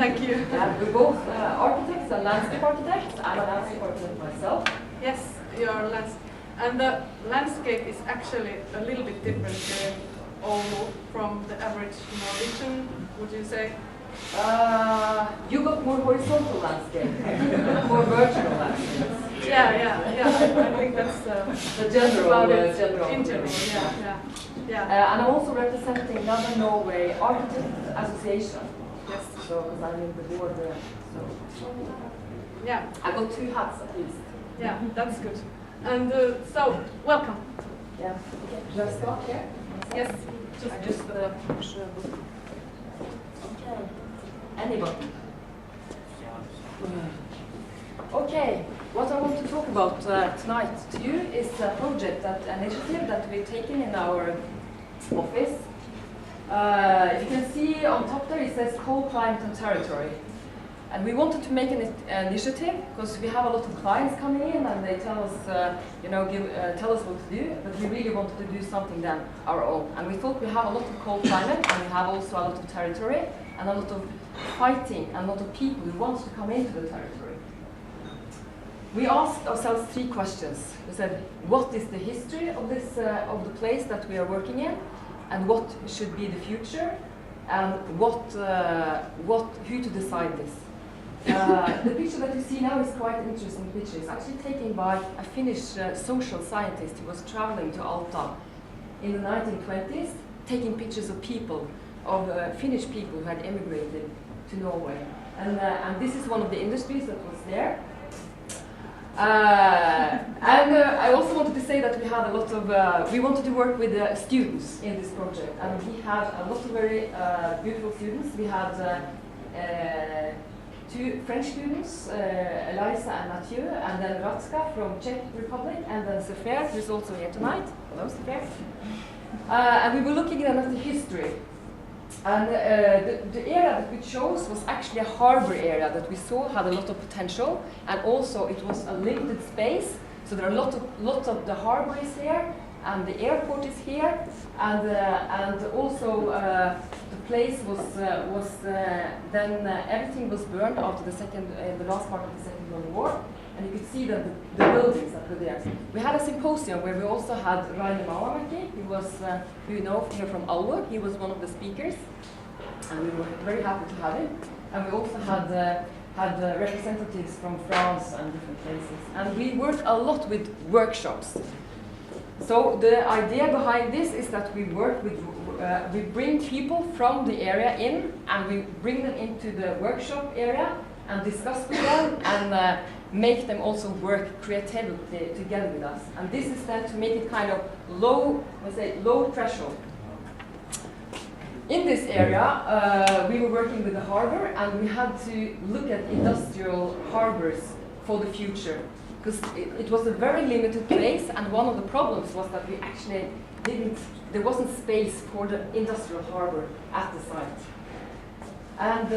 Thank you. We're both architects and landscape architects. I'm a landscape architect myself. Yes, you're and the landscape is actually a little bit different in Oulu from the average Norwegian, would you say? You got more horizontal landscape, more vertical landscape. Yeah. I think that's the general. In general, yeah. And I'm also representing Northern Norway Architect Association. Yes. So, because I'm in the board there. So. Yeah. I got 2 hats at least. Yeah, that's good. And so, welcome. Yeah. Okay. Should I start here? Yes. Just push the book. Okay. Anybody? Okay. What I want to talk about tonight to you is a project, an initiative that we've taken in our office. You can see on top there it says cold climate and territory. And we wanted to make an initiative because we have a lot of clients coming in and they tell us, tell us what to do, but we really wanted to do something then our own. And we thought we have a lot of cold climate and we have also a lot of territory and a lot of fighting and a lot of people who want to come into the territory. We asked ourselves 3 questions. We said, what is the history of this of the place that we are working in, and what should be the future, and who to decide this. The picture that you see now is quite an interesting picture. It's actually taken by a Finnish social scientist who was traveling to Alta in the 1920s, taking pictures of people, of Finnish people who had emigrated to Norway. And this is one of the industries that was there. I also wanted to say that we had a lot of, we wanted to work with students in this project, and we had a lot of very beautiful students. We had 2 French students, Eliza and Mathieu, and then Ratska from Czech Republic, and then Sefer, who's also here tonight. Hello, Sefer. And we were looking at the history. And the area that we chose was actually a harbor area that we saw had a lot of potential, and also it was a limited space. So there are lots of the harbor is here, and the airport is here, and also the place was then everything was burned after the last part of the Second World War, and you could see the buildings that were there. We had a symposium where we also had Rainer Malamäki, who was who you know here from Oulu. He was one of the speakers, and we were very happy to have him. And we also had representatives from France and different places. And we worked a lot with workshops. So the idea behind this is that we work with, we bring people from the area in, and we bring them into the workshop area and discuss with them and make them also work creatively together with us. And this is then to make it kind of low threshold. In this area, we were working with the harbor, and we had to look at industrial harbors for the future, because it was a very limited place, and one of the problems was that we actually there wasn't space for the industrial harbor at the site. And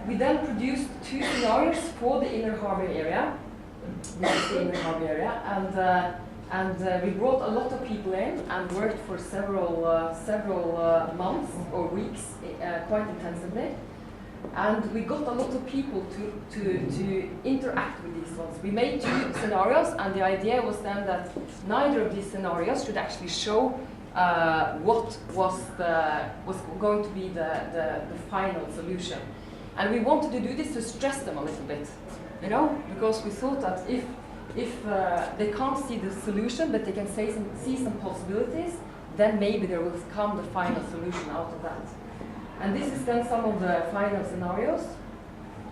we then produced 2 scenarios for the inner harbor area. This is the inner harbor area, and we brought a lot of people in and worked for several months or weeks, quite intensively. And we got a lot of people to interact with these ones. We made 2 scenarios, and the idea was then that neither of these scenarios should actually show what was going to be the final solution. And we wanted to do this to stress them a little bit, you know, because we thought that if they can't see the solution, but they can see some possibilities, then maybe there will come the final solution out of that. And this is then some of the final scenarios,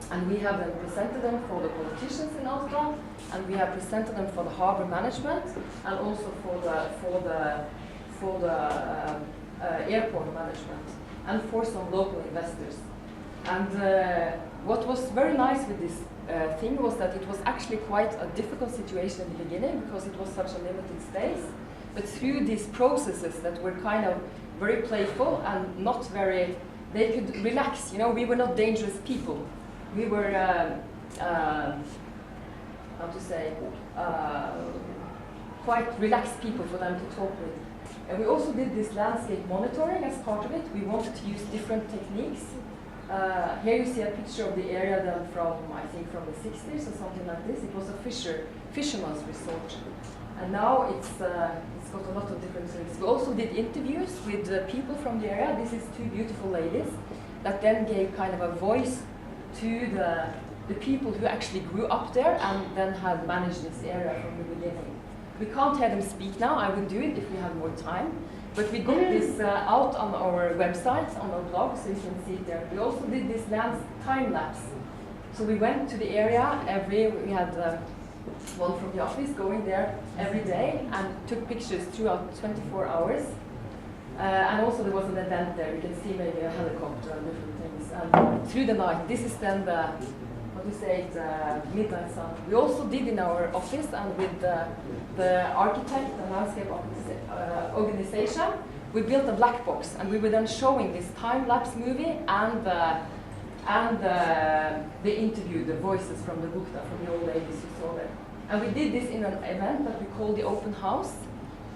and we have then presented them for the politicians in Alta, and we have presented them for the harbor management, and also for the airport management, and for some local investors. And what was very nice with this thing was that it was actually quite a difficult situation in the beginning, because it was such a limited space. But through these processes that were kind of very playful and not very, they could relax, you know, we were not dangerous people. We were, how to say, quite relaxed people for them to talk with. And we also did this landscape monitoring as part of it. We wanted to use different techniques. Here you see a picture of the area then from, I think, from the 60s or something like this. It was a fisherman's resort. And now it's got a lot of different things. We also did interviews with people from the area. This is two beautiful ladies that then gave kind of a voice to the people who actually grew up there and then had managed this area from the beginning. We can't hear them speak now. I would do it if we had more time. But we got this out on our website, on our blog, so you can see it there. We also did this time lapse. So we went to the area we had one from the office going there every day and took pictures throughout 24 hours. And also there was an event there. You can see maybe a helicopter and different things. And through the night, this is then the midnight sun. We also did in our office and with the architect and landscape organization, we built a black box and we were then showing this time-lapse movie and the interview, the voices from the Bukta, from the old ladies you saw there. And we did this in an event that we call the Open House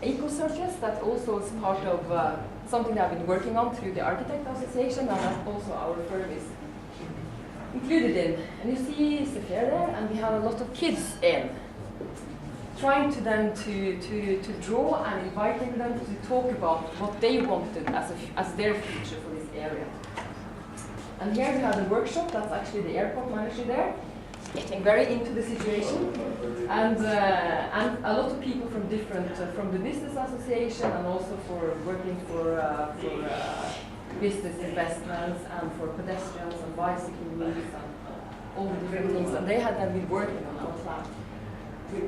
Eco Circus. That also is part of something that I've been working on through the Architect Association, and that also our firm is included in. And you see Sefir there, and we have a lot of kids in, trying to them to draw and inviting them to talk about what they wanted as their future for this area. And here we have the workshop. That's actually the airport manager there, getting very into the situation, and a lot of people from different from the business association and also for working for business investments and for pedestrians and bicycle routes and all the different things. And they had then been working on our plan.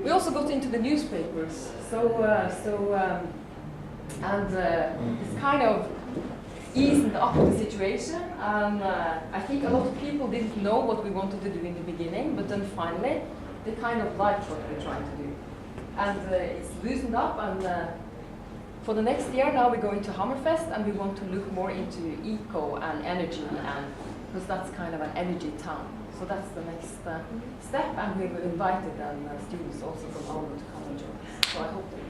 We also got into the newspapers, it's kind of eased up the situation, and I think a lot of people didn't know what we wanted to do in the beginning, but then finally they kind of liked what we're trying to do. And it's loosened up, and for the next year now we're going to Hammerfest, and we want to look more into eco and energy, and because that's kind of an energy town. So that's the next step, and we've invited students also from Oulu to come and join us. So I hope that